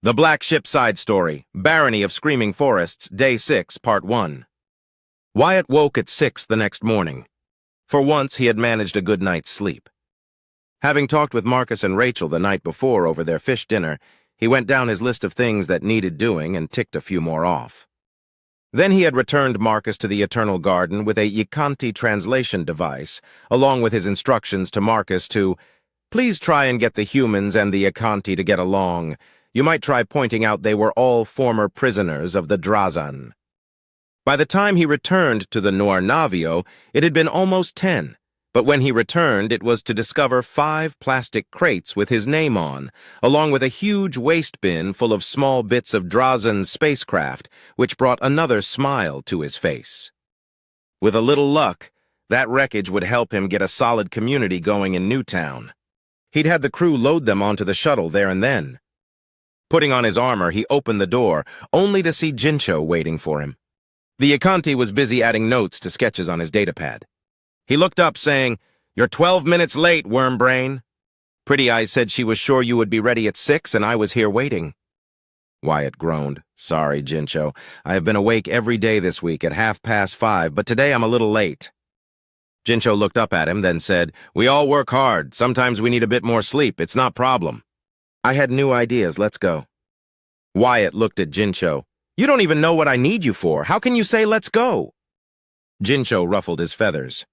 The Black Ship Side Story, Barony of Screaming Forests, Day 6, Part 1. Wyatt woke at 6 the next morning. For once, he had managed a good night's sleep. Having talked with Marcus and Rachel the night before over their fish dinner, he went down his list of things that needed doing and ticked a few more off. Then he had returned Marcus to the Eternal Garden with a Yikanti translation device, along with his instructions to Marcus to, "Please try and get the humans and the Yikanti to get along. You might try pointing out they were all former prisoners of the Drazan." By the time he returned to the Noir Navio, it had been almost 10, but when he returned, it was to discover 5 plastic crates with his name on, along with a huge waste bin full of small bits of Drazan spacecraft, which brought another smile to his face. With a little luck, that wreckage would help him get a solid community going in Newtown. He'd had the crew load them onto the shuttle there and then. Putting on his armor, he opened the door, only to see Jincho waiting for him. The Yikanti was busy adding notes to sketches on his datapad. He looked up, saying, "You're 12 minutes late, Wormbrain. Pretty Eyes said she was sure you would be ready at 6, and I was here waiting." Wyatt groaned. "Sorry, Jincho. I have been awake every day this week at 5:30, but today I'm a little late." Jincho looked up at him, then said, "We all work hard. Sometimes we need a bit more sleep. It's not a problem. I had new ideas. Let's go." Wyatt looked at Jincho. "You don't even know what I need you for. How can you say let's go?" Jincho ruffled his feathers.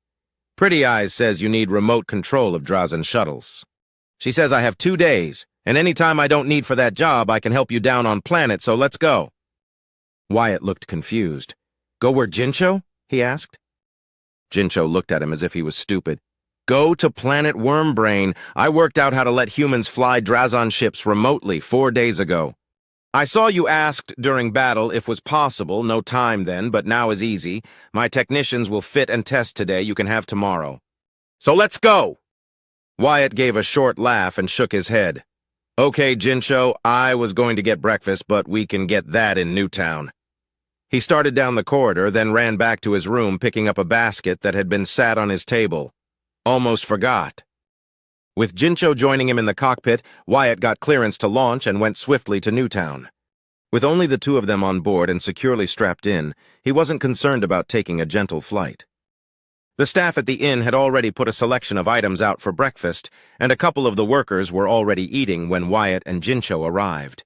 "Pretty Eyes says you need remote control of Drazan shuttles. She says I have 2 days, and any time I don't need for that job, I can help you down on planet, so let's go." Wyatt looked confused. "Go where, Jincho?" he asked. Jincho looked at him as if he was stupid. "Go to planet Wormbrain. I worked out how to let humans fly Drazan ships remotely 4 days ago. I saw you asked during battle if was possible, no time then, but now is easy. My technicians will fit and test today, you can have tomorrow. So let's go!" Wyatt gave a short laugh and shook his head. "Okay, Jincho, I was going to get breakfast, but we can get that in Newtown." He started down the corridor, then ran back to his room, picking up a basket that had been sat on his table. Almost forgot. With Jincho joining him in the cockpit, Wyatt got clearance to launch and went swiftly to Newtown. With only the 2 of them on board and securely strapped in, he wasn't concerned about taking a gentle flight. The staff at the inn had already put a selection of items out for breakfast, and a couple of the workers were already eating when Wyatt and Jincho arrived.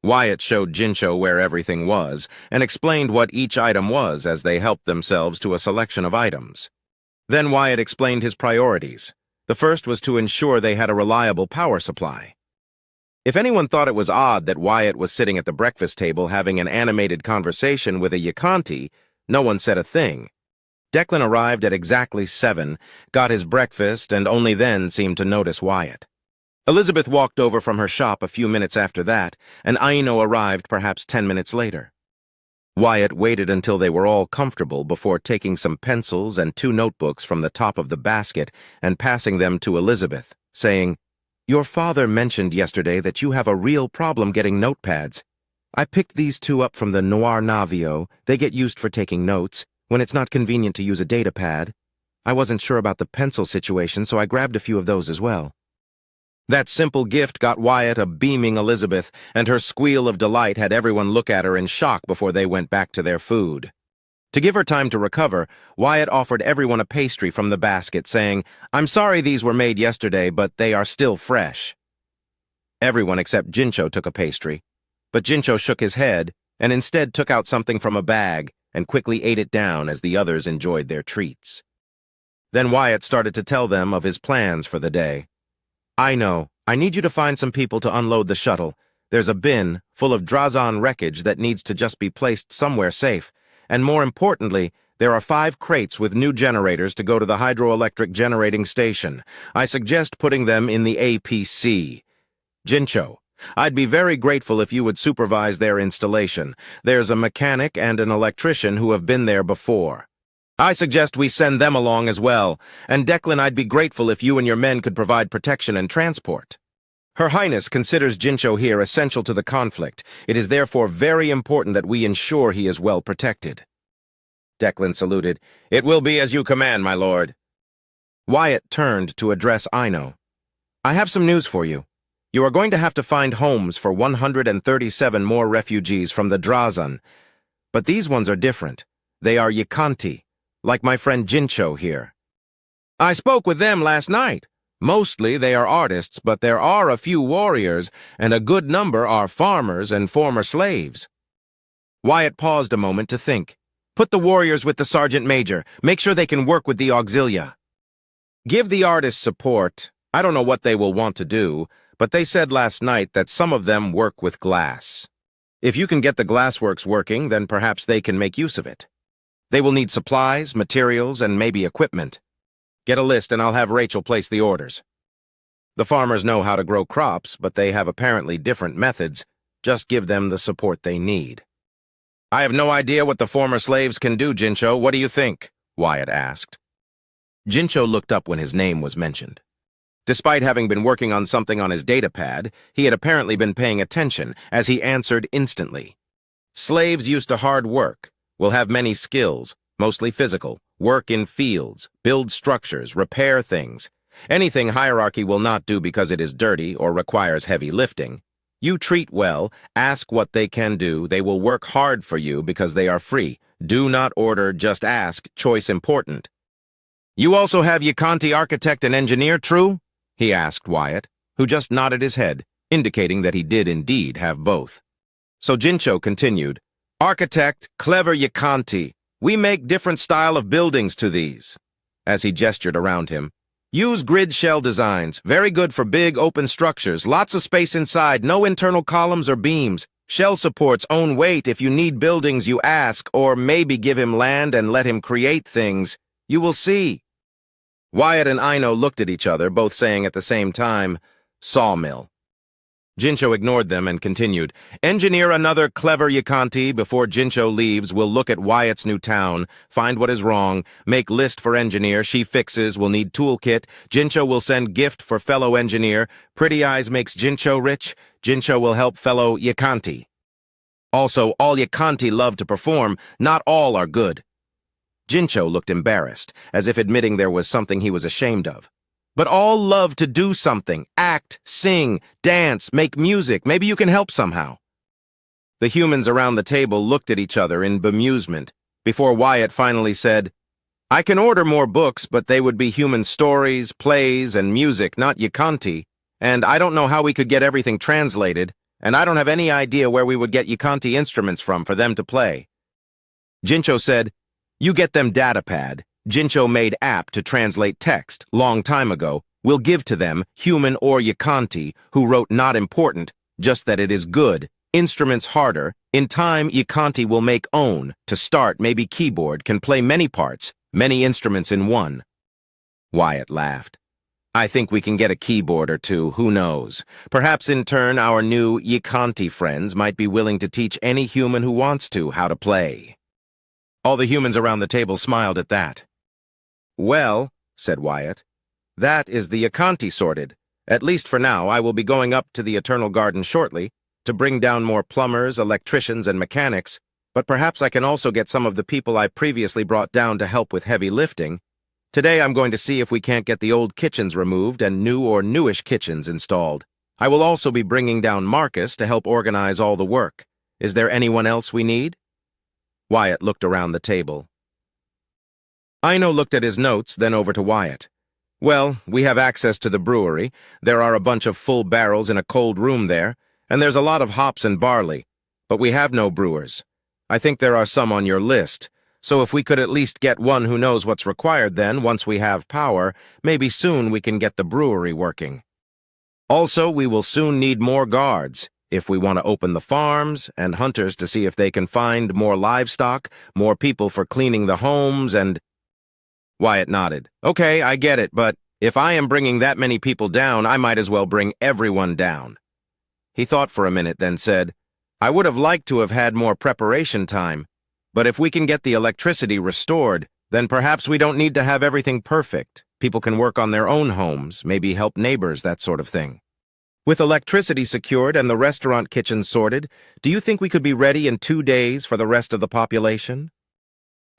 Wyatt showed Jincho where everything was, and explained what each item was as they helped themselves to a selection of items. Then Wyatt explained his priorities. The first was to ensure they had a reliable power supply. If anyone thought it was odd that Wyatt was sitting at the breakfast table having an animated conversation with a Yikanti, no one said a thing. Declan arrived at exactly 7, got his breakfast, and only then seemed to notice Wyatt. Elizabeth walked over from her shop a few minutes after that, and Aino arrived perhaps 10 minutes later. Wyatt waited until they were all comfortable before taking some pencils and 2 notebooks from the top of the basket and passing them to Elizabeth, saying, "Your father mentioned yesterday that you have a real problem getting notepads. I picked these 2 up from the Noir Navio. They get used for taking notes, when it's not convenient to use a datapad. I wasn't sure about the pencil situation, so I grabbed a few of those as well." That simple gift got Wyatt a beaming Elizabeth, and her squeal of delight had everyone look at her in shock before they went back to their food. To give her time to recover, Wyatt offered everyone a pastry from the basket, saying, "I'm sorry these were made yesterday, but they are still fresh." Everyone except Jincho took a pastry, but Jincho shook his head and instead took out something from a bag and quickly ate it down as the others enjoyed their treats. Then Wyatt started to tell them of his plans for the day. "I know. I need you to find some people to unload the shuttle. There's a bin full of Drazan wreckage that needs to just be placed somewhere safe. And more importantly, there are 5 crates with new generators to go to the hydroelectric generating station. I suggest putting them in the APC. Jincho, I'd be very grateful if you would supervise their installation. There's a mechanic and an electrician who have been there before. I suggest we send them along as well, and Declan, I'd be grateful if you and your men could provide protection and transport. Her Highness considers Jincho here essential to the conflict. It is therefore very important that we ensure he is well protected." Declan saluted. "It will be as you command, my lord." Wyatt turned to address Aino. "I have some news for you. You are going to have to find homes for 137 more refugees from the Drazan. But these ones are different. They are Yikanti, like my friend Jincho here. I spoke with them last night. Mostly they are artists, but there are a few warriors, and a good number are farmers and former slaves. Wyatt paused a moment to think. Put the warriors with the sergeant major. Make sure they can work with the auxilia. Give the artists support. I don't know what they will want to do, but they said last night that some of them work with glass. If you can get the glassworks working, then perhaps they can make use of it. They will need supplies, materials, and maybe equipment. Get a list and I'll have Rachel place the orders. The farmers know how to grow crops, but they have apparently different methods. Just give them the support they need. I have no idea what the former slaves can do, Jincho. What do you think? Wyatt asked. Jincho looked up when his name was mentioned. Despite having been working on something on his datapad, he had apparently been paying attention, as he answered instantly. Slaves used to hard work, will have many skills, mostly physical, work in fields, build structures, repair things. Anything hierarchy will not do because it is dirty or requires heavy lifting. You treat well, ask what they can do, they will work hard for you because they are free. Do not order, just ask, choice important. You also have Yikanti architect and engineer, true? He asked Wyatt, who just nodded his head, indicating that he did indeed have both. So Jincho continued, Architect, clever Yikanti. We make different style of buildings to these. As he gestured around him, use grid shell designs, very good for big open structures, lots of space inside, no internal columns or beams. Shell supports own weight. If you need buildings, you ask, or maybe give him land and let him create things. You will see. Wyatt and Aino looked at each other, both saying at the same time, sawmill. Jincho ignored them and continued, engineer another clever Yikanti. Before Jincho leaves, we'll look at Wyatt's new town, find what is wrong, make list for engineer, she fixes, we'll need toolkit, Jincho will send gift for fellow engineer, Pretty Eyes makes Jincho rich, Jincho will help fellow Yikanti. Also, all Yikanti love to perform, not all are good. Jincho looked embarrassed, as if admitting there was something he was ashamed of. But all love to do something, act, sing, dance, make music. Maybe you can help somehow. The humans around the table looked at each other in bemusement, before Wyatt finally said, I can order more books, but they would be human stories, plays, and music, not Yikanti, and I don't know how we could get everything translated, and I don't have any idea where we would get Yikanti instruments from for them to play. Jincho said, you get them datapad. Jincho made app to translate text, long time ago. We'll give to them, human or Yikanti, who wrote not important, just that it is good. Instruments harder. In time, Yikanti will make own. To start, maybe keyboard, can play many parts, many instruments in one. Wyatt laughed. I think we can get a keyboard or two, who knows. Perhaps in turn, our new Yikanti friends might be willing to teach any human who wants to how to play. All the humans around the table smiled at that. Well, said Wyatt, that is the Yikanti sorted. At least for now, I will be going up to the Eternal Garden shortly to bring down more plumbers, electricians, and mechanics, but perhaps I can also get some of the people I previously brought down to help with heavy lifting. Today I'm going to see if we can't get the old kitchens removed and new or newish kitchens installed. I will also be bringing down Marcus to help organize all the work. Is there anyone else we need? Wyatt looked around the table. Aino looked at his notes, then over to Wyatt. Well, we have access to the brewery. There are a bunch of full barrels in a cold room there, and there's a lot of hops and barley. But we have no brewers. I think there are some on your list, so if we could at least get one who knows what's required then, once we have power, maybe soon we can get the brewery working. Also, we will soon need more guards, if we want to open the farms, and hunters to see if they can find more livestock, more people for cleaning the homes, and... Wyatt nodded. Okay, I get it, but if I am bringing that many people down, I might as well bring everyone down. He thought for a minute, then said, I would have liked to have had more preparation time, but if we can get the electricity restored, then perhaps we don't need to have everything perfect. People can work on their own homes, maybe help neighbors, that sort of thing. With electricity secured and the restaurant kitchen sorted, do you think we could be ready in 2 days for the rest of the population?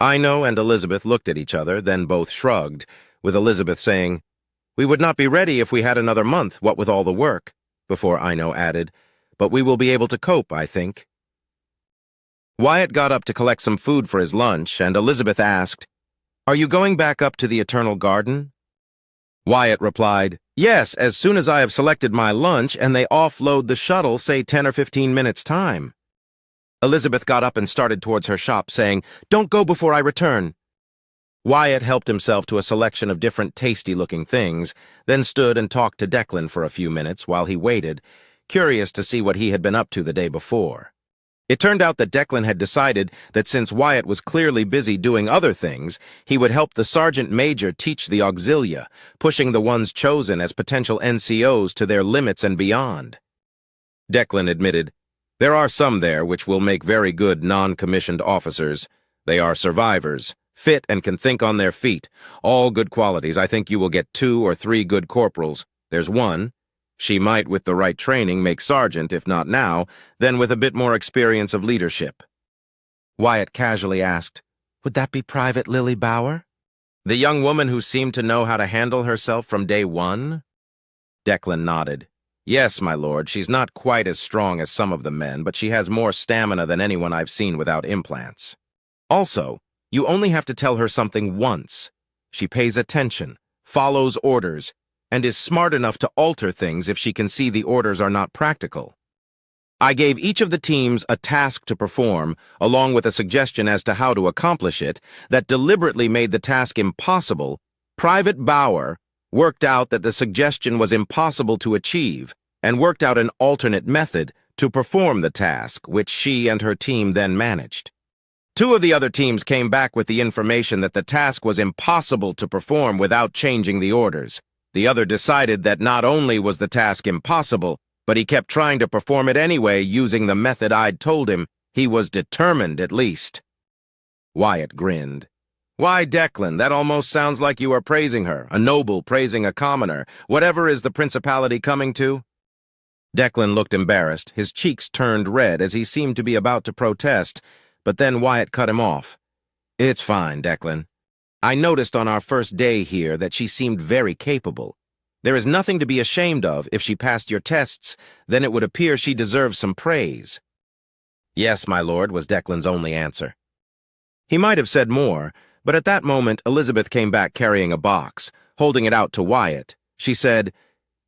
Aino and Elizabeth looked at each other, then both shrugged, with Elizabeth saying, We would not be ready if we had another month, what with all the work. before Ino added, "but we will be able to cope, I think." Wyatt got up to collect some food for his lunch, and Elizabeth asked, "Are you going back up to the Eternal Garden?" Wyatt replied, "Yes, as soon as I have selected my lunch and they offload the shuttle, say 10 or 15 minutes' time." Elizabeth got up and started towards her shop, saying, "Don't go before I return." Wyatt helped himself to a selection of different tasty-looking things, then stood and talked to Declan for a few minutes while he waited, curious to see what he had been up to the day before. It turned out that Declan had decided that since Wyatt was clearly busy doing other things, he would help the Sergeant Major teach the Auxilia, pushing the ones chosen as potential NCOs to their limits and beyond. Declan admitted, "There are some there which will make very good non-commissioned officers. They are survivors, fit and can think on their feet. All good qualities. I think you will get 2 or 3 good corporals. There's one. She might, with the right training, make sergeant, if not now, then with a bit more experience of leadership." Wyatt casually asked, "Would that be Private Lily Bauer? The young woman who seemed to know how to handle herself from day one?" Declan nodded. "Yes, my lord, she's not quite as strong as some of the men, but she has more stamina than anyone I've seen without implants. Also, you only have to tell her something once. She pays attention, follows orders, and is smart enough to alter things if she can see the orders are not practical. I gave each of the teams a task to perform, along with a suggestion as to how to accomplish it, that deliberately made the task impossible. Private Bauer worked out that the suggestion was impossible to achieve, and worked out an alternate method to perform the task, which she and her team then managed. 2 of the other teams came back with the information that the task was impossible to perform without changing the orders. The other decided that not only was the task impossible, but he kept trying to perform it anyway using the method I'd told him. He was determined, at least." Wyatt grinned. "Why, Declan, that almost sounds like you are praising her, a noble praising a commoner. Whatever is the principality coming to?" Declan looked embarrassed, his cheeks turned red as he seemed to be about to protest, but then Wyatt cut him off. "It's fine, Declan. I noticed on our first day here that she seemed very capable. There is nothing to be ashamed of. If she passed your tests, then it would appear she deserves some praise." "Yes, my lord," was Declan's only answer. He might have said more, but at that moment Elizabeth came back carrying a box, holding it out to Wyatt. She said,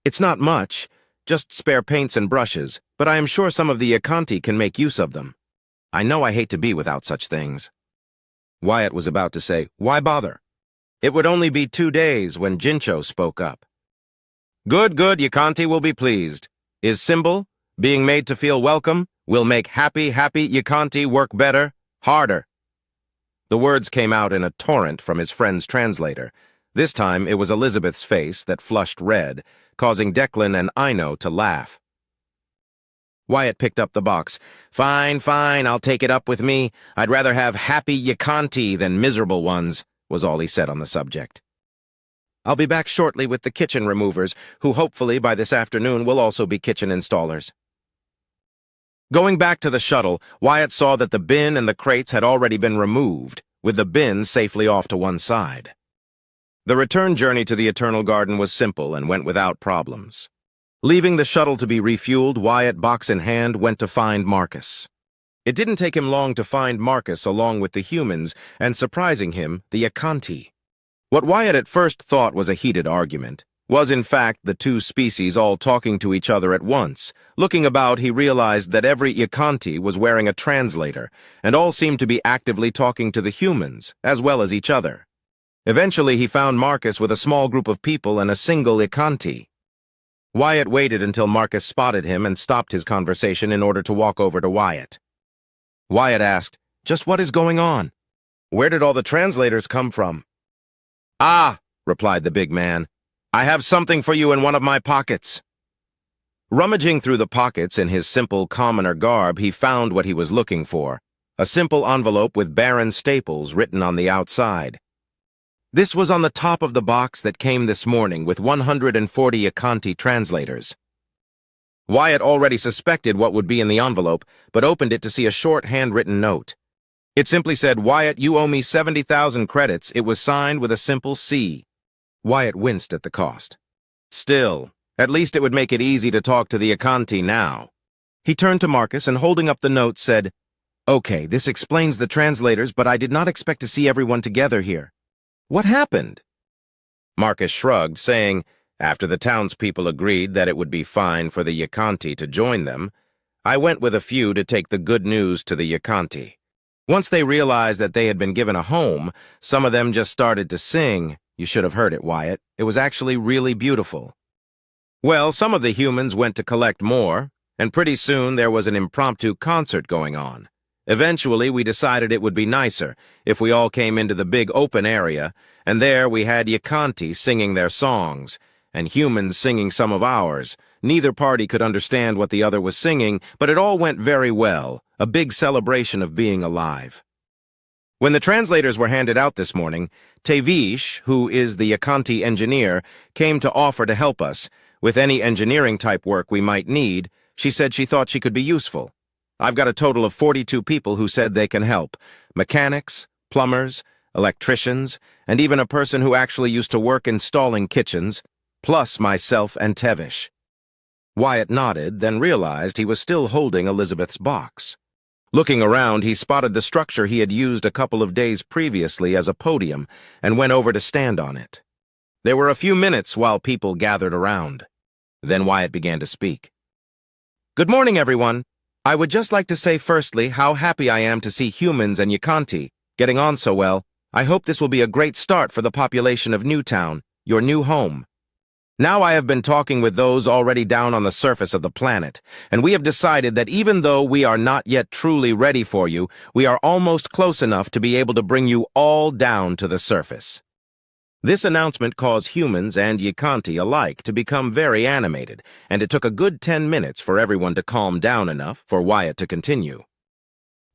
"It's not much, just spare paints and brushes, but I am sure some of the Yakanti can make use of them. I know I hate to be without such things." Wyatt was about to say, "Why bother?" It would only be 2 days when Jincho spoke up. "Good, Yakanti will be pleased. Is symbol, being made to feel welcome, will make happy Yakanti work better, harder." The words came out in a torrent from his friend's translator. This time it was Elizabeth's face that flushed red, causing Declan and Ino to laugh. Wyatt picked up the box. Fine, I'll take it up with me. I'd rather have happy Yakanti than miserable ones," was all he said on the subject. "I'll be back shortly with the kitchen removers, who hopefully by this afternoon will also be kitchen installers." Going back to the shuttle, Wyatt saw that the bin and the crates had already been removed, with the bin safely off to one side. The return journey to the Eternal Garden was simple and went without problems. Leaving the shuttle to be refueled, Wyatt, box in hand, went to find Marcus. It didn't take him long to find Marcus along with the humans, and surprising him, the Yakanti. What Wyatt at first thought was a heated argument was in fact the 2 species all talking to each other at once. Looking about, he realized that every Yakanti was wearing a translator, and all seemed to be actively talking to the humans, as well as each other. Eventually he found Marcus with a small group of people and a single Yakanti. Wyatt waited until Marcus spotted him and stopped his conversation in order to walk over to Wyatt. Wyatt asked, "Just what is going on? Where did all the translators come from?" "Ah," replied the big man, "I have something for you in one of my pockets." Rummaging through the pockets in his simple commoner garb, he found what he was looking for, a simple envelope with Baron staples written on the outside. This was on the top of the box that came this morning with 140 Yakanti translators. Wyatt already suspected what would be in the envelope, but opened it to see a short handwritten note. It simply said, "Wyatt, you owe me 70,000 credits. It was signed with a simple C." Wyatt winced at the cost. Still, At least it would make it easy to talk to the Akanti now. He turned to Marcus and, holding up the note, said, "Okay, this explains the translators, but I did not expect to see everyone together here. What happened?" Marcus shrugged, saying, "After the townspeople agreed that it would be fine for the Yakanti to join them, I went with a few to take the good news to the Yakanti. Once they realized that they had been given a home, some of them just started to sing. You should have heard it, Wyatt. It was actually really beautiful. Well, some of the humans went to collect more, and pretty soon there was an impromptu concert going on. Eventually, we decided it would be nicer if we all came into the big open area, and there we had Yakanti singing their songs, and humans singing some of ours. Neither party could understand what the other was singing, but it all went very well, a big celebration of being alive. When the translators were handed out this morning, Tavish, who is the Yakanti engineer, came to offer to help us. With any engineering-type work we might need, she said she thought she could be useful. I've got a total of 42 people who said they can help. Mechanics, plumbers, electricians, and even a person who actually used to work installing kitchens, plus myself and Tevish. Wyatt nodded, then realized he was still holding Elizabeth's box. Looking around, he spotted the structure he had used a couple of days previously as a podium and went over to stand on it. There were a few minutes while people gathered around. Then Wyatt began to speak. "Good morning, everyone. I would just like to say firstly how happy I am to see humans and Yakanti getting on so well. I hope this will be a great start for the population of Newtown, your new home. Now I have been talking with those already down on the surface of the planet, and we have decided that even though we are not yet truly ready for you, we are almost close enough to be able to bring you all down to the surface." This announcement caused humans and Yakanti alike to become very animated, and it took a good 10 minutes for everyone to calm down enough for Wyatt to continue.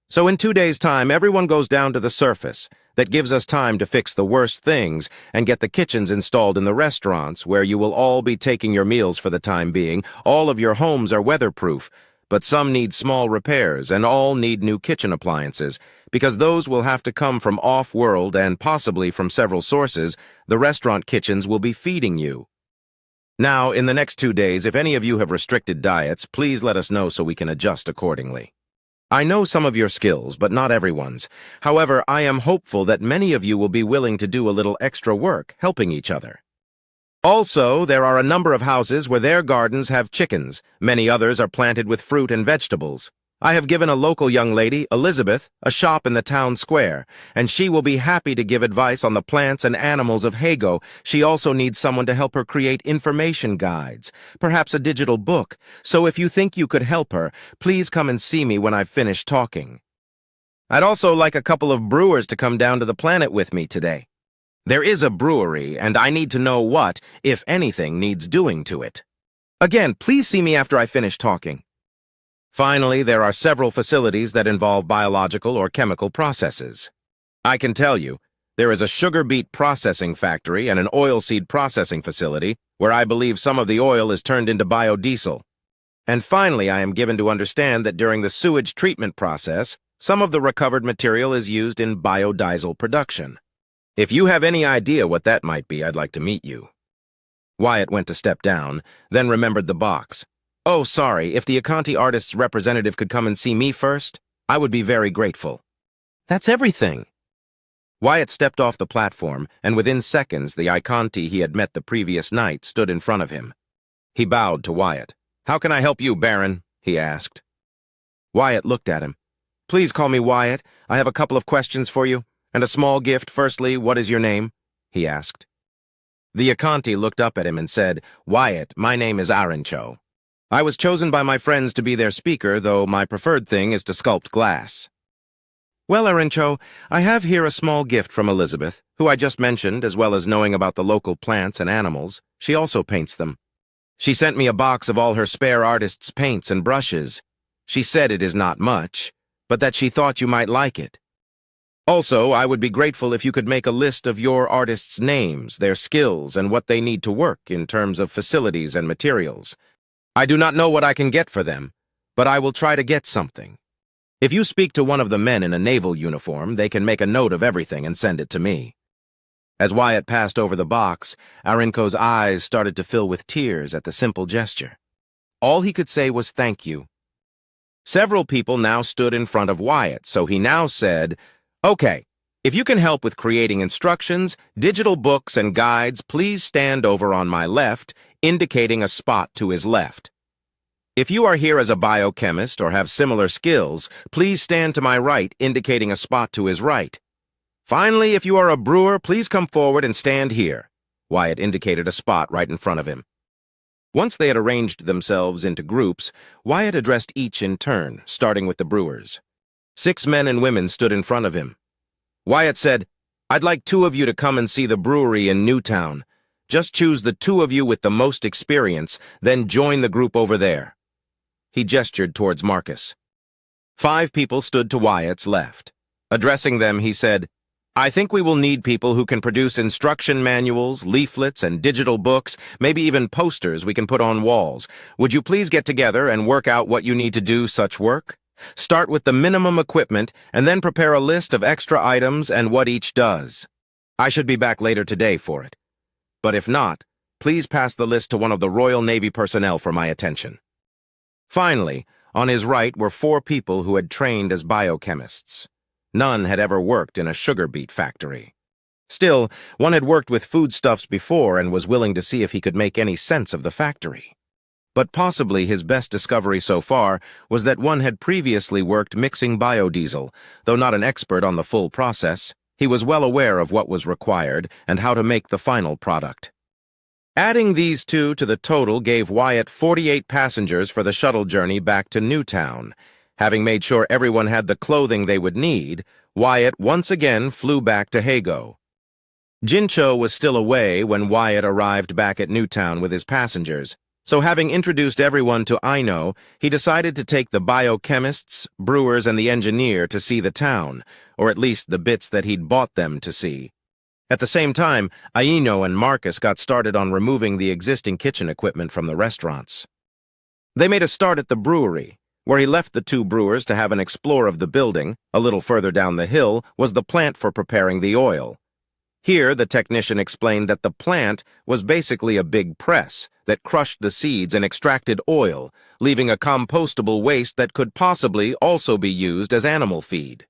"So in 2 days' time, everyone goes down to the surface. That gives us time to fix the worst things and get the kitchens installed in the restaurants where you will all be taking your meals for the time being. All of your homes are weatherproof, but some need small repairs and all need new kitchen appliances. Because those will have to come from off-world and possibly from several sources, the restaurant kitchens will be feeding you. Now, in the next 2 days, if any of you have restricted diets, please let us know so we can adjust accordingly. I know some of your skills, but not everyone's. However, I am hopeful that many of you will be willing to do a little extra work, helping each other. Also, there are a number of houses where their gardens have chickens. Many others are planted with fruit and vegetables. I have given a local young lady, Elizabeth, a shop in the town square, and she will be happy to give advice on the plants and animals of Hago. She also needs someone to help her create information guides, perhaps a digital book. So if you think you could help her, please come and see me when I've finished talking. I'd also like a couple of brewers to come down to the planet with me today. There is a brewery, and I need to know what, if anything, needs doing to it. Again, please see me after I finish talking. Finally, there are several facilities that involve biological or chemical processes. I can tell you, there is a sugar beet processing factory and an oilseed processing facility where I believe some of the oil is turned into biodiesel. And finally, I am given to understand that during the sewage treatment process, some of the recovered material is used in biodiesel production. If you have any idea what that might be, I'd like to meet you." Wyatt went to step down, then remembered the box. "Oh, sorry, if the Akanti artist's representative could come and see me first, I would be very grateful." "That's everything." Wyatt stepped off the platform, and within seconds the Akanti he had met the previous night stood in front of him. He bowed to Wyatt. "How can I help you, Baron?" he asked. Wyatt looked at him. "Please call me Wyatt. I have a couple of questions for you, and a small gift. Firstly, what is your name?" he asked. The Akanti looked up at him and said, "Wyatt, my name is Arancho. I was chosen by my friends to be their speaker, though my preferred thing is to sculpt glass." "Well, Arancho, I have here a small gift from Elizabeth, who I just mentioned, as well as knowing about the local plants and animals. She also paints them. She sent me a box of all her spare artist's paints and brushes. She said it is not much, but that she thought you might like it. Also, I would be grateful if you could make a list of your artists' names, their skills, and what they need to work in terms of facilities and materials. I do not know what I can get for them, but I will try to get something. If you speak to one of the men in a naval uniform, they can make a note of everything and send it to me." As Wyatt passed over the box, Arinko's eyes started to fill with tears at the simple gesture. All he could say was thank you. Several people now stood in front of Wyatt, so he now said, "Okay, if you can help with creating instructions, digital books, and guides, please stand over on my left," indicating a spot to his left. "If you are here as a biochemist or have similar skills, please stand to my right," indicating a spot to his right. "Finally, if you are a brewer, please come forward and stand here." Wyatt indicated a spot right in front of him. Once they had arranged themselves into groups, Wyatt addressed each in turn, starting with the brewers. 6 men and women stood in front of him. Wyatt said, "I'd like 2 of you to come and see the brewery in Newtown. Just choose the 2 of you with the most experience, then join the group over there." He gestured towards Marcus. 5 people stood to Wyatt's left. Addressing them, he said, "I think we will need people who can produce instruction manuals, leaflets, and digital books, maybe even posters we can put on walls. Would you please get together and work out what you need to do such work? Start with the minimum equipment, and then prepare a list of extra items and what each does. I should be back later today for it. But if not, please pass the list to one of the Royal Navy personnel for my attention." Finally, on his right were 4 people who had trained as biochemists. None had ever worked in a sugar beet factory. Still, one had worked with foodstuffs before and was willing to see if he could make any sense of the factory. But possibly his best discovery so far was that one had previously worked mixing biodiesel. Though not an expert on the full process, he was well aware of what was required and how to make the final product. Adding these 2 to the total gave Wyatt 48 passengers for the shuttle journey back to Newtown. Having made sure everyone had the clothing they would need, Wyatt once again flew back to Hago. Jincho was still away when Wyatt arrived back at Newtown with his passengers, so having introduced everyone to Aino, he decided to take the biochemists, brewers, and the engineer to see the town, or at least the bits that he'd bought them to see. At the same time, Aino and Marcus got started on removing the existing kitchen equipment from the restaurants. They made a start at the brewery, where he left the 2 brewers to have an explore of the building. A little further down the hill was the plant for preparing the oil. Here, the technician explained that the plant was basically a big press that crushed the seeds and extracted oil, leaving a compostable waste that could possibly also be used as animal feed.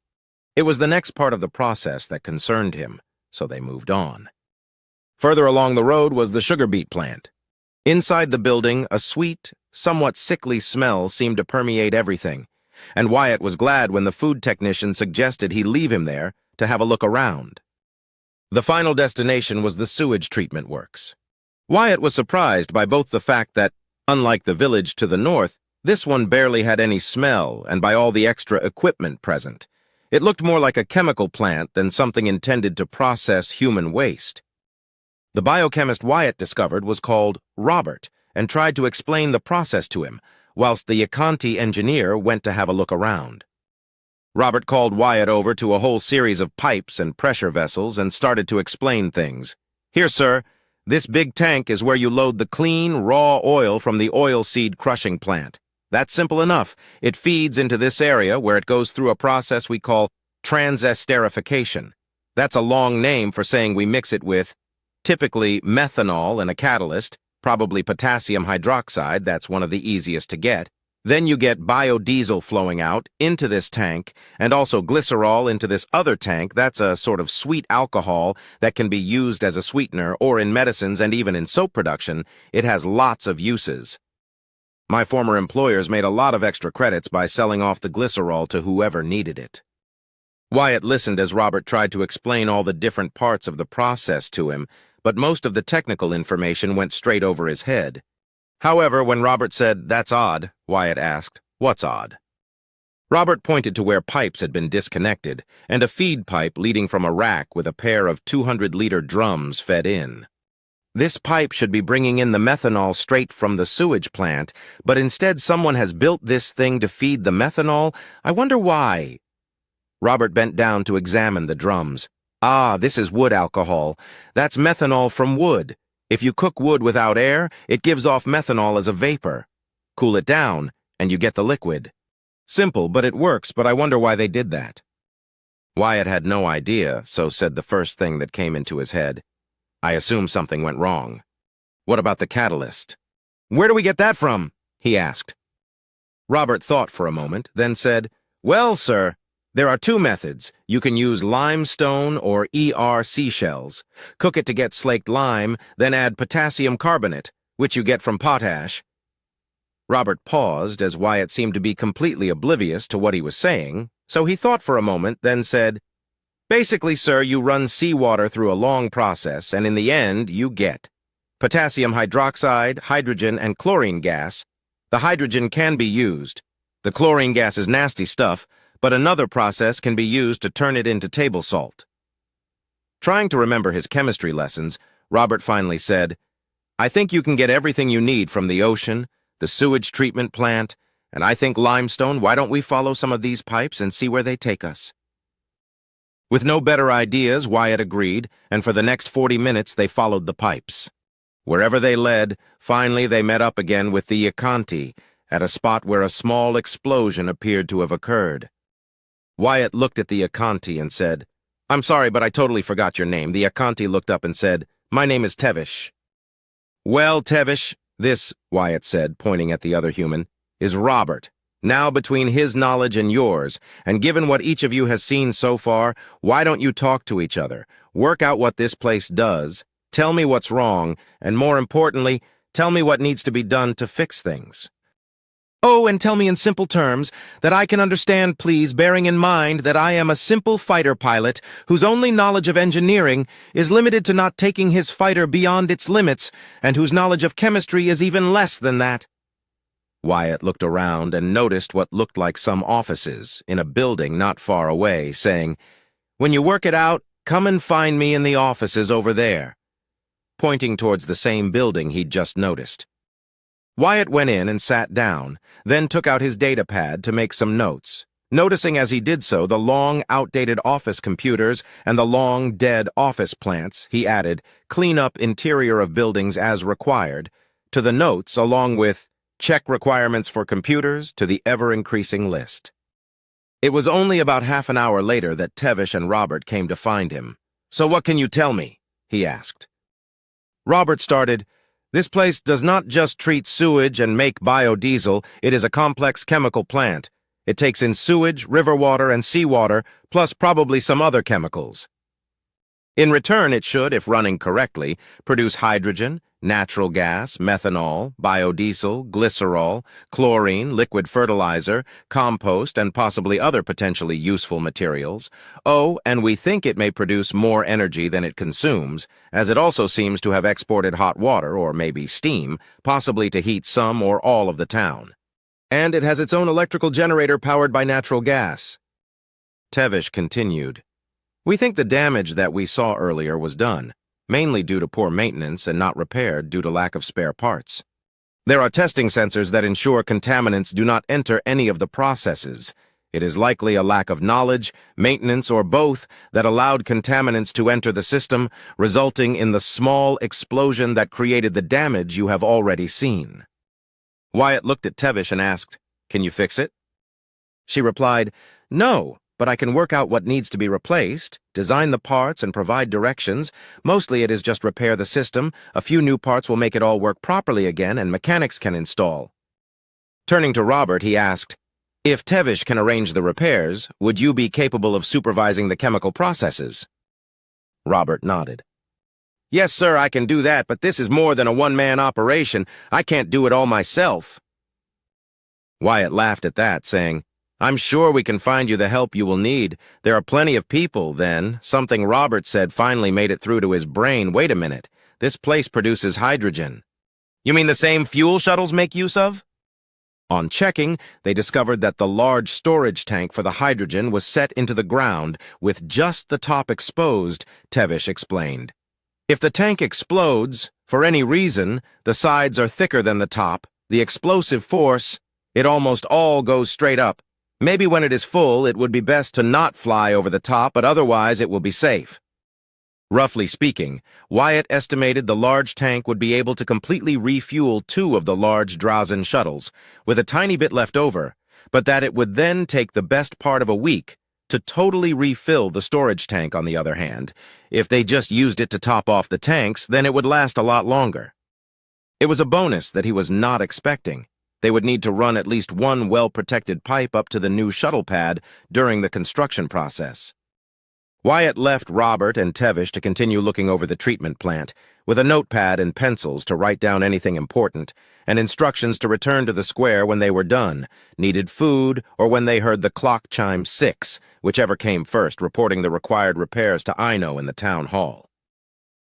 It was the next part of the process that concerned him, so they moved on. Further along the road was the sugar beet plant. Inside the building, a sweet, somewhat sickly smell seemed to permeate everything, and Wyatt was glad when the food technician suggested he leave him there to have a look around. The final destination was the sewage treatment works. Wyatt was surprised by both the fact that, unlike the village to the north, this one barely had any smell, and by all the extra equipment present. It looked more like a chemical plant than something intended to process human waste. The biochemist Wyatt discovered was called Robert and tried to explain the process to him, whilst the Yakanti engineer went to have a look around. Robert called Wyatt over to a whole series of pipes and pressure vessels and started to explain things. "Here, sir, this big tank is where you load the clean, raw oil from the oilseed crushing plant. That's simple enough. It feeds into this area where it goes through a process we call transesterification. That's a long name for saying we mix it with typically methanol and a catalyst, probably potassium hydroxide, that's one of the easiest to get. Then you get biodiesel flowing out into this tank, and also glycerol into this other tank. That's a sort of sweet alcohol that can be used as a sweetener or in medicines and even in soap production. It has lots of uses. My former employers made a lot of extra credits by selling off the glycerol to whoever needed it." Wyatt listened as Robert tried to explain all the different parts of the process to him, but most of the technical information went straight over his head. However, when Robert said, "That's odd," Wyatt asked, "What's odd?" Robert pointed to where pipes had been disconnected, and a feed pipe leading from a rack with a pair of 200-liter drums fed in. "This pipe should be bringing in the methanol straight from the sewage plant, but instead someone has built this thing to feed the methanol. I wonder why." Robert bent down to examine the drums. "Ah, this is wood alcohol. That's methanol from wood. If you cook wood without air, it gives off methanol as a vapor. Cool it down, and you get the liquid. Simple, but it works, but I wonder why they did that." Wyatt had no idea, so said the first thing that came into his head. I assume something went wrong. What about the catalyst? Where do we get that from? He asked. Robert thought for a moment, then said, Well, sir, there are two methods. You can use limestone or seashells. Cook it to get slaked lime, then add potassium carbonate, which you get from potash. Robert paused as Wyatt seemed to be completely oblivious to what he was saying, so he thought for a moment, then said, Basically, sir, you run seawater through a long process, and in the end, you get potassium hydroxide, hydrogen, and chlorine gas. The hydrogen can be used. The chlorine gas is nasty stuff, but another process can be used to turn it into table salt. Trying to remember his chemistry lessons, Robert finally said, I think you can get everything you need from the ocean, the sewage treatment plant, and I think limestone. Why don't we follow some of these pipes and see where they take us? With no better ideas, Wyatt agreed, and for the next 40 minutes they followed the pipes. Wherever they led, finally they met up again with the Yakanti, at a spot where a small explosion appeared to have occurred. Wyatt looked at the Yakanti and said, I'm sorry, but I totally forgot your name. The Yakanti looked up and said, My name is Tevish. Well, Tevish, this, Wyatt said, pointing at the other human, is Robert. Now between his knowledge and yours, and given what each of you has seen so far, why don't you talk to each other, work out what this place does, tell me what's wrong, and more importantly, tell me what needs to be done to fix things. Oh, and tell me in simple terms that I can understand, please, bearing in mind that I am a simple fighter pilot whose only knowledge of engineering is limited to not taking his fighter beyond its limits, and whose knowledge of chemistry is even less than that. Wyatt looked around and noticed what looked like some offices in a building not far away, saying, When you work it out, come and find me in the offices over there, pointing towards the same building he'd just noticed. Wyatt went in and sat down, then took out his datapad to make some notes. Noticing as he did so the long, outdated office computers and the long, dead office plants, he added, clean up interior of buildings as required, to the notes along with check requirements for computers to the ever-increasing list. It was only about half an hour later that Tevish and Robert came to find him. So what can you tell me? He asked. Robert started, This place does not just treat sewage and make biodiesel, it is a complex chemical plant. It takes in sewage, river water, and seawater, plus probably some other chemicals. In return, it should, if running correctly, produce hydrogen, natural gas, methanol, biodiesel, glycerol, chlorine, liquid fertilizer, compost, and possibly other potentially useful materials. Oh, and we think it may produce more energy than it consumes, as it also seems to have exported hot water, or maybe steam, possibly to heat some or all of the town. And it has its own electrical generator powered by natural gas. Tevish continued, We think the damage that we saw earlier was done, mainly due to poor maintenance and not repaired due to lack of spare parts. There are testing sensors that ensure contaminants do not enter any of the processes. It is likely a lack of knowledge, maintenance, or both that allowed contaminants to enter the system, resulting in the small explosion that created the damage you have already seen. Wyatt looked at Tevish and asked, Can you fix it? She replied, No, but I can work out what needs to be replaced, design the parts, and provide directions. Mostly it is just repair the system. A few new parts will make it all work properly again, and mechanics can install. Turning to Robert, he asked, If Tevish can arrange the repairs, would you be capable of supervising the chemical processes? Robert nodded. Yes, sir, I can do that, but this is more than a one-man operation. I can't do it all myself. Wyatt laughed at that, saying, I'm sure we can find you the help you will need. There are plenty of people, then. Something Robert said finally made it through to his brain. Wait a minute. This place produces hydrogen. You mean the same fuel shuttles make use of? On checking, they discovered that the large storage tank for the hydrogen was set into the ground, with just the top exposed, Tevish explained. If the tank explodes, for any reason, the sides are thicker than the top, the explosive force, it almost all goes straight up. Maybe when it is full, it would be best to not fly over the top, but otherwise it will be safe. Roughly speaking, Wyatt estimated the large tank would be able to completely refuel 2 of the large Drazen shuttles, with a tiny bit left over, but that it would then take the best part of a week, To totally refill the storage tank, on the other hand, if they just used it to top off the tanks, then it would last a lot longer. It was a bonus that he was not expecting. They would need to run at least one well-protected pipe up to the new shuttle pad during the construction process. Wyatt left Robert and Tevish to continue looking over the treatment plant, with a notepad and pencils to write down anything important, and instructions to return to the square when they were done, needed food, or when they heard the clock chime 6, whichever came first, reporting the required repairs to Ino in the town hall.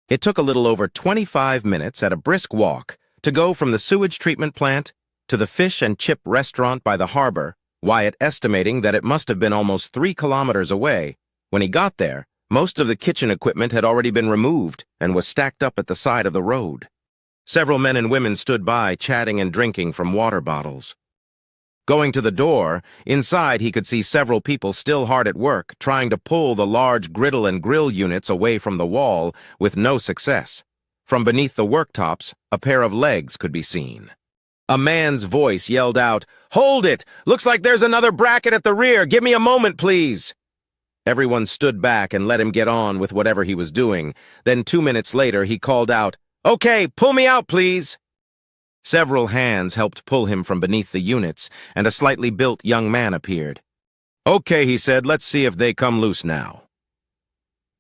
It took a little over 25 minutes at a brisk walk to go from the sewage treatment plant to the fish and chip restaurant by the harbor, Wyatt estimating that it must have been almost 3 kilometers away. When he got there, most of the kitchen equipment had already been removed and was stacked up at the side of the road. Several men and women stood by, chatting and drinking from water bottles. Going to the door, inside he could see several people still hard at work, trying to pull the large griddle and grill units away from the wall, with no success. From beneath the worktops, a pair of legs could be seen. A man's voice yelled out, "Hold it! Looks like there's another bracket at the rear! Give me a moment, please!" Everyone stood back and let him get on with whatever he was doing. Then 2 minutes later, he called out, "Okay, pull me out, please!" Several hands helped pull him from beneath the units, and a slightly built young man appeared. "Okay," he said, "let's see if they come loose now."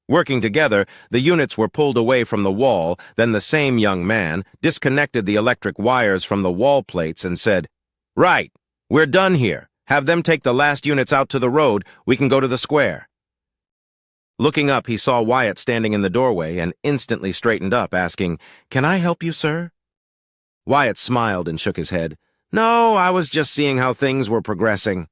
Working together, the units were pulled away from the wall. Then the same young man disconnected the electric wires from the wall plates and said, "Right, we're done here. Have them take the last units out to the road. We can go to the square." Looking up, he saw Wyatt standing in the doorway and instantly straightened up, asking, "Can I help you, sir?" Wyatt smiled and shook his head. "No, I was just seeing how things were progressing."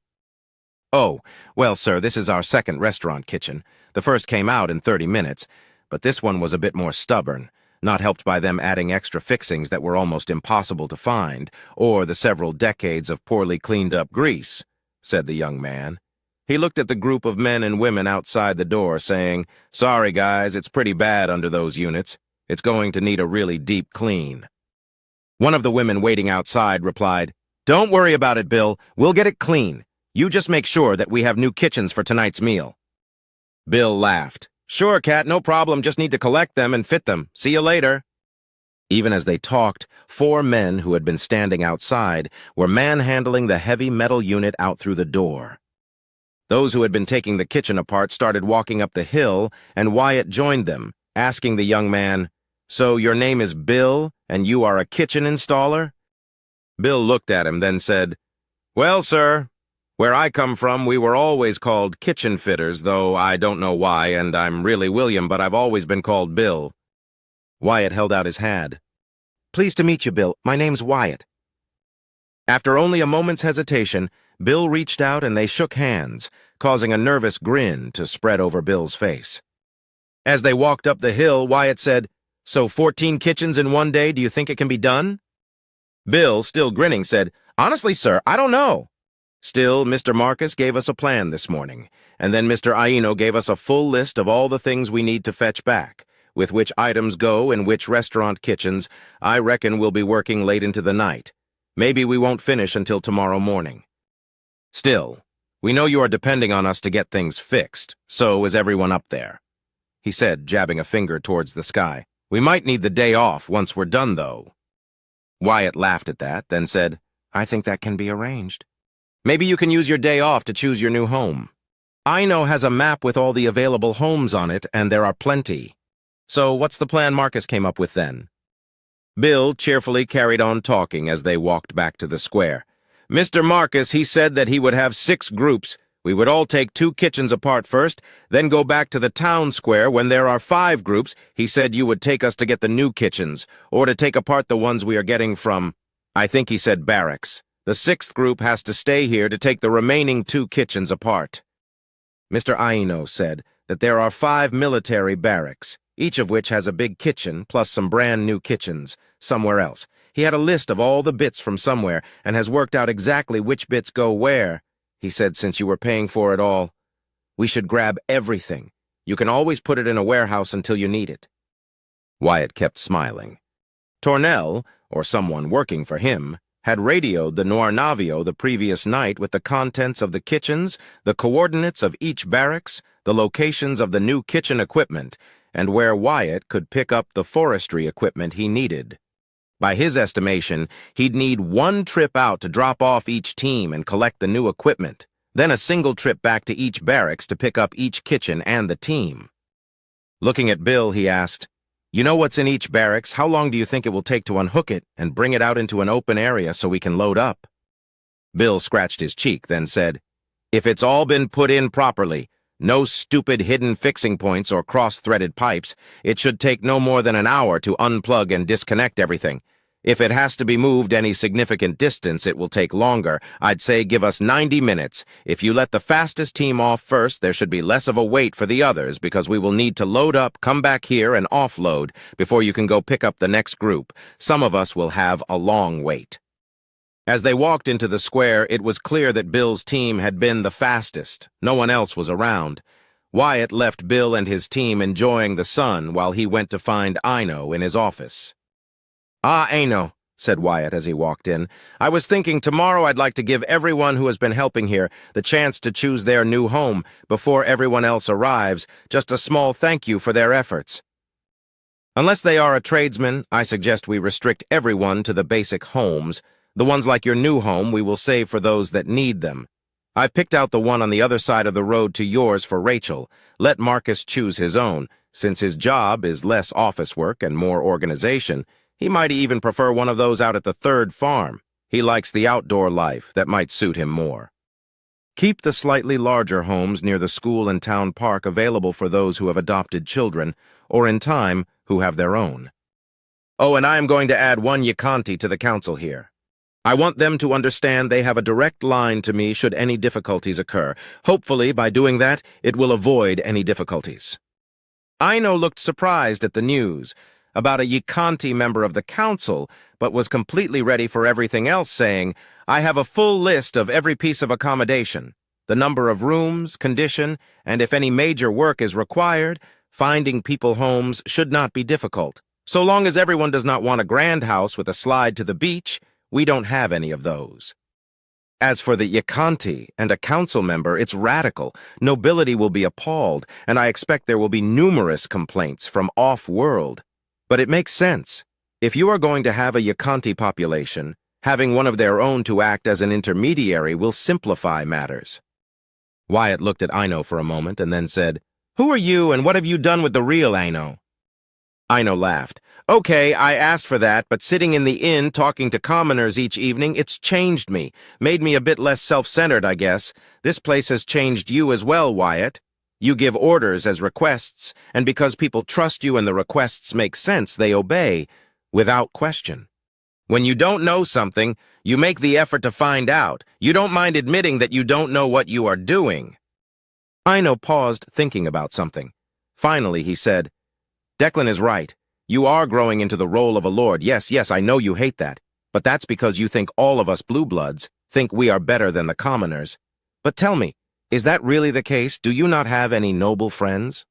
"Oh, well, sir, this is our second restaurant kitchen. The first came out in 30 minutes, but this one was a bit more stubborn, not helped by them adding extra fixings that were almost impossible to find, or the several decades of poorly cleaned-up grease," said the young man. He looked at the group of men and women outside the door, saying, "Sorry, guys, it's pretty bad under those units. It's going to need a really deep clean." One of the women waiting outside replied, "Don't worry about it, Bill. We'll get it clean. You just make sure that we have new kitchens for tonight's meal." Bill laughed. "Sure, Cat, no problem. Just need to collect them and fit them. See you later." Even as they talked, 4 men who had been standing outside were manhandling the heavy metal unit out through the door. Those who had been taking the kitchen apart started walking up the hill, and Wyatt joined them, asking the young man, "So your name is Bill, and you are a kitchen installer?" Bill looked at him, then said, "Well, sir, where I come from, we were always called kitchen fitters, though I don't know why, and I'm really William, but I've always been called Bill." Wyatt held out his hand. "Pleased to meet you, Bill. My name's Wyatt." After only a moment's hesitation, Bill reached out and they shook hands, causing a nervous grin to spread over Bill's face. As they walked up the hill, Wyatt said, "So 14 kitchens in one day, do you think it can be done?" Bill, still grinning, said, "Honestly, sir, I don't know." Still, Mr. Marcus gave us a plan this morning, and then Mr. Aino gave us a full list of all the things we need to fetch back, with which items go in which restaurant kitchens. I reckon we'll be working late into the night. Maybe we won't finish until tomorrow morning. Still, we know you are depending on us to get things fixed, so is everyone up there," he said, jabbing a finger towards the sky. "We might need the day off once we're done, though." Wyatt laughed at that, then said, "I think that can be arranged. Maybe you can use your day off to choose your new home. Ino has a map with all the available homes on it, and there are plenty. So what's the plan Marcus came up with then?" Bill cheerfully carried on talking as they walked back to the square. "Mr. Marcus, he said that he would have 6 groups. We would all take 2 kitchens apart first, then go back to the town square. When there are 5 groups, he said you would take us to get the new kitchens, or to take apart the ones we are getting from, I think he said barracks. The 6th group has to stay here to take the remaining 2 kitchens apart." Mr. Aino said that there are 5 military barracks, each of which has a big kitchen plus some brand new kitchens somewhere else. He had a list of all the bits from somewhere and has worked out exactly which bits go where. He said, "Since you were paying for it all, we should grab everything. You can always put it in a warehouse until you need it." Wyatt kept smiling. Tornell, or someone working for him, had radioed the Noir Navio the previous night with the contents of the kitchens, the coordinates of each barracks, the locations of the new kitchen equipment, and where Wyatt could pick up the forestry equipment he needed. By his estimation, he'd need one trip out to drop off each team and collect the new equipment, then a single trip back to each barracks to pick up each kitchen and the team. Looking at Bill, he asked, "You know what's in each barracks? How long do you think it will take to unhook it and bring it out into an open area so we can load up?" Bill scratched his cheek, then said, "If it's all been put in properly, no stupid hidden fixing points or cross-threaded pipes, it should take no more than an hour to unplug and disconnect everything. If it has to be moved any significant distance, it will take longer. I'd say give us 90 minutes. If you let the fastest team off first, there should be less of a wait for the others because we will need to load up, come back here, and offload before you can go pick up the next group. Some of us will have a long wait." As they walked into the square, it was clear that Bill's team had been the fastest. No one else was around. Wyatt left Bill and his team enjoying the sun while he went to find Ino in his office. "Ah, Ino," said Wyatt as he walked in. "I was thinking tomorrow I'd like to give everyone who has been helping here the chance to choose their new home before everyone else arrives, just a small thank you for their efforts. Unless they are a tradesman, I suggest we restrict everyone to the basic homes. The ones like your new home we will save for those that need them. I've picked out the one on the other side of the road to yours for Rachel. Let Marcus choose his own. Since his job is less office work and more organization, he might even prefer one of those out at the third farm. He likes the outdoor life that might suit him more. Keep the slightly larger homes near the school and town park available for those who have adopted children, or in time, who have their own. Oh, and I am going to add one Yikanti to the council here. I want them to understand they have a direct line to me should any difficulties occur. Hopefully, by doing that, it will avoid any difficulties." Ino looked surprised at the news about a Yikanti member of the council, but was completely ready for everything else, saying, "I have a full list of every piece of accommodation, the number of rooms, condition, and if any major work is required, finding people homes should not be difficult. So long as everyone does not want a grand house with a slide to the beach, we don't have any of those. As for the Yikanti and a council member, it's radical. Nobility will be appalled, and I expect there will be numerous complaints from off-world. But it makes sense. If you are going to have a Yikanti population, having one of their own to act as an intermediary will simplify matters." Wyatt looked at Ino for a moment and then said, "Who are you and what have you done with the real Ino?" Ino laughed. "Okay, I asked for that, but sitting in the inn talking to commoners each evening, it's changed me. Made me a bit less self-centered, I guess. This place has changed you as well, Wyatt. You give orders as requests, and because people trust you and the requests make sense, they obey, without question. When you don't know something, you make the effort to find out. You don't mind admitting that you don't know what you are doing." Ino paused, thinking about something. Finally, he said, "Declan is right. You are growing into the role of a lord. Yes, I know you hate that. But that's because you think all of us blue bloods think we are better than the commoners. But tell me, is that really the case? Do you not have any noble friends?"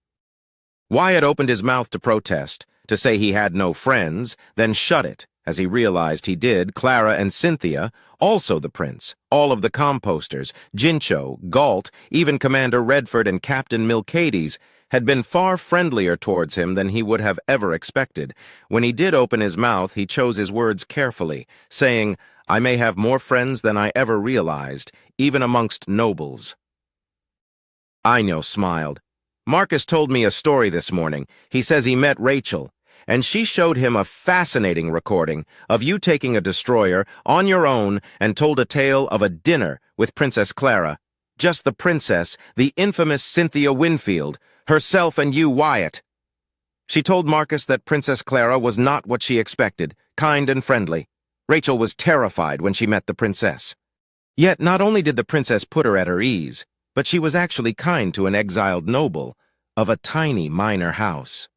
Wyatt opened his mouth to protest, to say he had no friends, then shut it, as he realized he did. Clara and Cynthia, also the prince, all of the composters, Jincho, Galt, even Commander Redford and Captain Milcades, had been far friendlier towards him than he would have ever expected. When he did open his mouth, he chose his words carefully, saying, "I may have more friends than I ever realized, even amongst nobles." Ino smiled. "Marcus told me a story this morning. He says he met Rachel, and she showed him a fascinating recording of you taking a destroyer on your own and told a tale of a dinner with Princess Clara. Just the princess, the infamous Cynthia Winfield, herself and you, Wyatt. She told Marcus that Princess Clara was not what she expected, kind and friendly. Rachel was terrified when she met the princess. Yet not only did the princess put her at her ease, but she was actually kind to an exiled noble of a tiny minor house."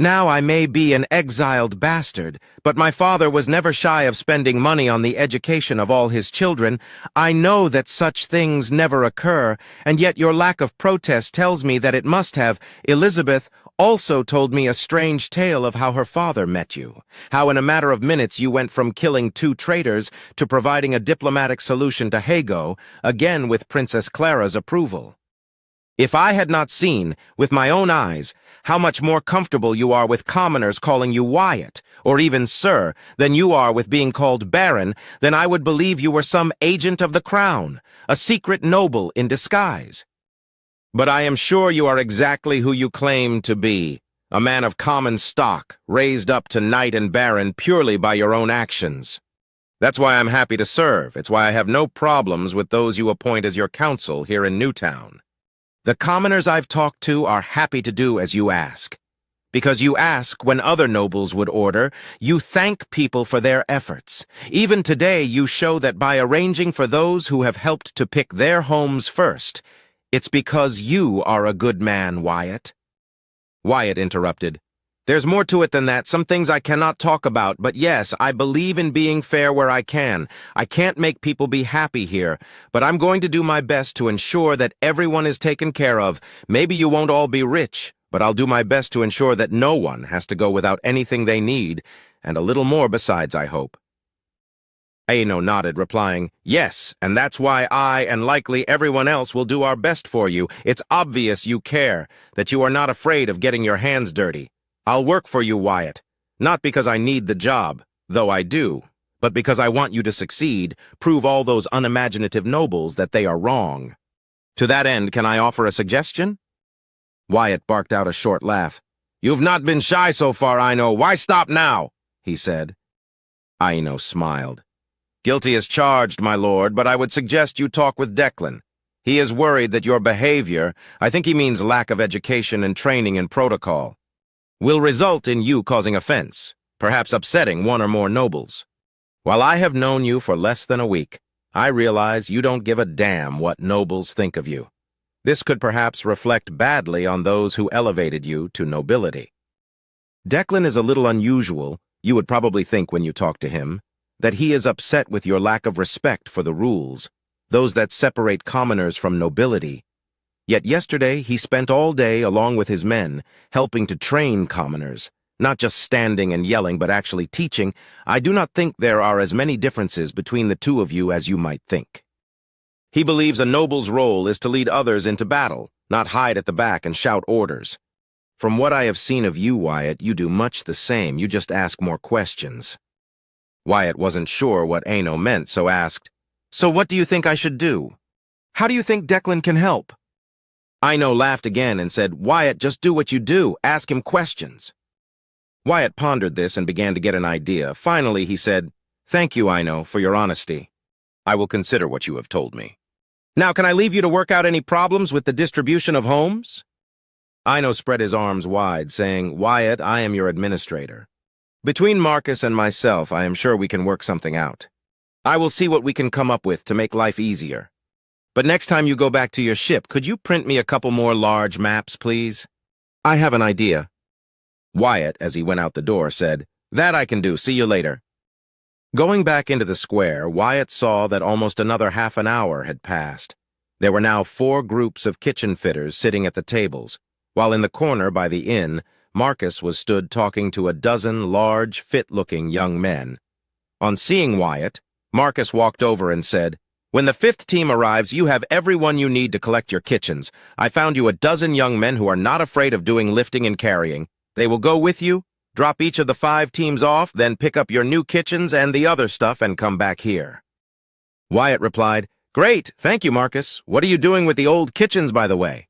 Now I may be an exiled bastard, but my father was never shy of spending money on the education of all his children. I know that such things never occur, and yet your lack of protest tells me that it must have. Elizabeth also told me a strange tale of how her father met you, how in a matter of minutes you went from killing 2 traitors to providing a diplomatic solution to Hago, again with Princess Clara's approval. If I had not seen, with my own eyes, how much more comfortable you are with commoners calling you Wyatt, or even Sir, than you are with being called Baron, then I would believe you were some agent of the crown, a secret noble in disguise. But I am sure you are exactly who you claim to be, a man of common stock, raised up to knight and baron purely by your own actions. That's why I'm happy to serve. It's why I have no problems with those you appoint as your council here in Newtown. The commoners I've talked to are happy to do as you ask. Because you ask when other nobles would order, you thank people for their efforts. Even today you show that by arranging for those who have helped to pick their homes first, it's because you are a good man, Wyatt. Wyatt interrupted. There's more to it than that, some things I cannot talk about, but yes, I believe in being fair where I can. I can't make people be happy here, but I'm going to do my best to ensure that everyone is taken care of. Maybe you won't all be rich, but I'll do my best to ensure that no one has to go without anything they need, and a little more besides, I hope. Aino nodded, replying, Yes, and that's why I, and likely everyone else, will do our best for you. It's obvious you care, that you are not afraid of getting your hands dirty. I'll work for you, Wyatt, not because I need the job, though I do, but because I want you to succeed, prove all those unimaginative nobles that they are wrong. To that end, can I offer a suggestion? Wyatt barked out a short laugh. You've not been shy so far, Aino. Why stop now? He said. Aino smiled. Guilty as charged, my lord, but I would suggest you talk with Declan. He is worried that your behavior, I think he means lack of education and training in protocol, will result in you causing offense, perhaps upsetting one or more nobles. While I have known you for less than a week, I realize you don't give a damn what nobles think of you. This could perhaps reflect badly on those who elevated you to nobility. Declan is a little unusual, you would probably think when you talk to him, that he is upset with your lack of respect for the rules, those that separate commoners from nobility. Yet yesterday he spent all day along with his men, helping to train commoners, not just standing and yelling but actually teaching. I do not think there are as many differences between the two of you as you might think. He believes a noble's role is to lead others into battle, not hide at the back and shout orders. From what I have seen of you, Wyatt, you do much the same, you just ask more questions. Wyatt wasn't sure what Aino meant, so asked, So what do you think I should do? How do you think Declan can help? Aino laughed again and said, Wyatt, just do what you do. Ask him questions. Wyatt pondered this and began to get an idea. Finally, he said, Thank you, Aino, for your honesty. I will consider what you have told me. Now, can I leave you to work out any problems with the distribution of homes? Aino spread his arms wide, saying, Wyatt, I am your administrator. Between Marcus and myself, I am sure we can work something out. I will see what we can come up with to make life easier. But next time you go back to your ship, could you print me a couple more large maps, please? I have an idea. Wyatt, as he went out the door, said, That I can do. See you later. Going back into the square, Wyatt saw that almost another half an hour had passed. There were now 4 groups of kitchen fitters sitting at the tables, while in the corner by the inn, Marcus was stood talking to a dozen large, fit-looking young men. On seeing Wyatt, Marcus walked over and said, When the 5th team arrives, you have everyone you need to collect your kitchens. I found you a dozen young men who are not afraid of doing lifting and carrying. They will go with you, drop each of the 5 teams off, then pick up your new kitchens and the other stuff and come back here. Wyatt replied, Great, thank you, Marcus. What are you doing with the old kitchens, by the way?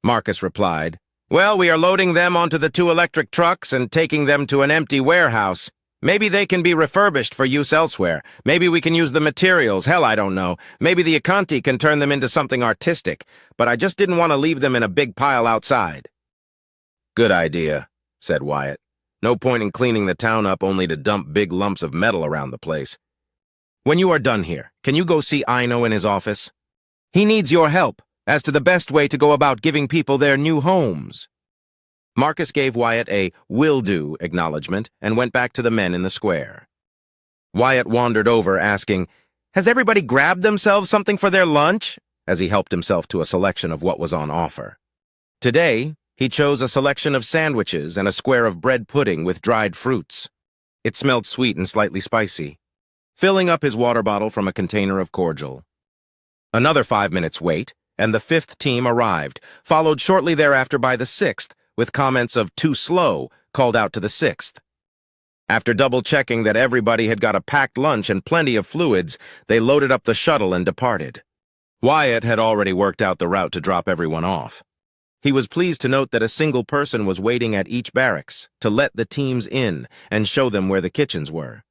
Marcus replied, Well, we are loading them onto the 2 electric trucks and taking them to an empty warehouse. Maybe they can be refurbished for use elsewhere. Maybe we can use the materials. Hell, I don't know. Maybe the Akanti can turn them into something artistic. But I just didn't want to leave them in a big pile outside. Good idea, said Wyatt. No point in cleaning the town up only to dump big lumps of metal around the place. When you are done here, can you go see Aino in his office? He needs your help as to the best way to go about giving people their new homes. Marcus gave Wyatt a "will do" acknowledgement and went back to the men in the square. Wyatt wandered over, asking, "Has everybody grabbed themselves something for their lunch?" as he helped himself to a selection of what was on offer. Today, he chose a selection of sandwiches and a square of bread pudding with dried fruits. It smelled sweet and slightly spicy, filling up his water bottle from a container of cordial. Another 5 minutes wait, and the 5th team arrived, followed shortly thereafter by the 6th, with comments of "too slow" called out to the 6th. After double-checking that everybody had got a packed lunch and plenty of fluids, they loaded up the shuttle and departed. Wyatt had already worked out the route to drop everyone off. He was pleased to note that a single person was waiting at each barracks to let the teams in and show them where the kitchens were.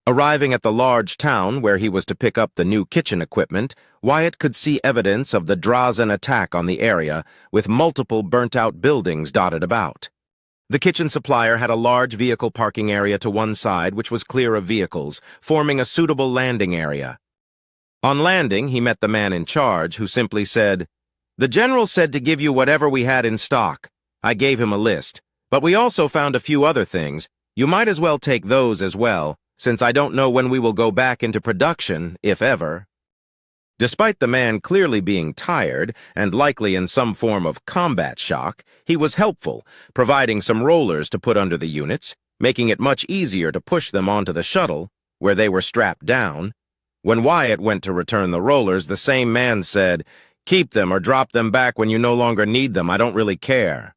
Arriving at the large town where he was to pick up the new kitchen equipment, Wyatt could see evidence of the Drazen attack on the area, with multiple burnt-out buildings dotted about. The kitchen supplier had a large vehicle parking area to one side which was clear of vehicles, forming a suitable landing area. On landing, he met the man in charge, who simply said, "The general said to give you whatever we had in stock. I gave him a list, but we also found a few other things. You might as well take those as well, since I don't know when we will go back into production, if ever." Despite the man clearly being tired and likely in some form of combat shock, he was helpful, providing some rollers to put under the units, making it much easier to push them onto the shuttle, where they were strapped down. When Wyatt went to return the rollers, the same man said, "Keep them or drop them back when you no longer need them. I don't really care."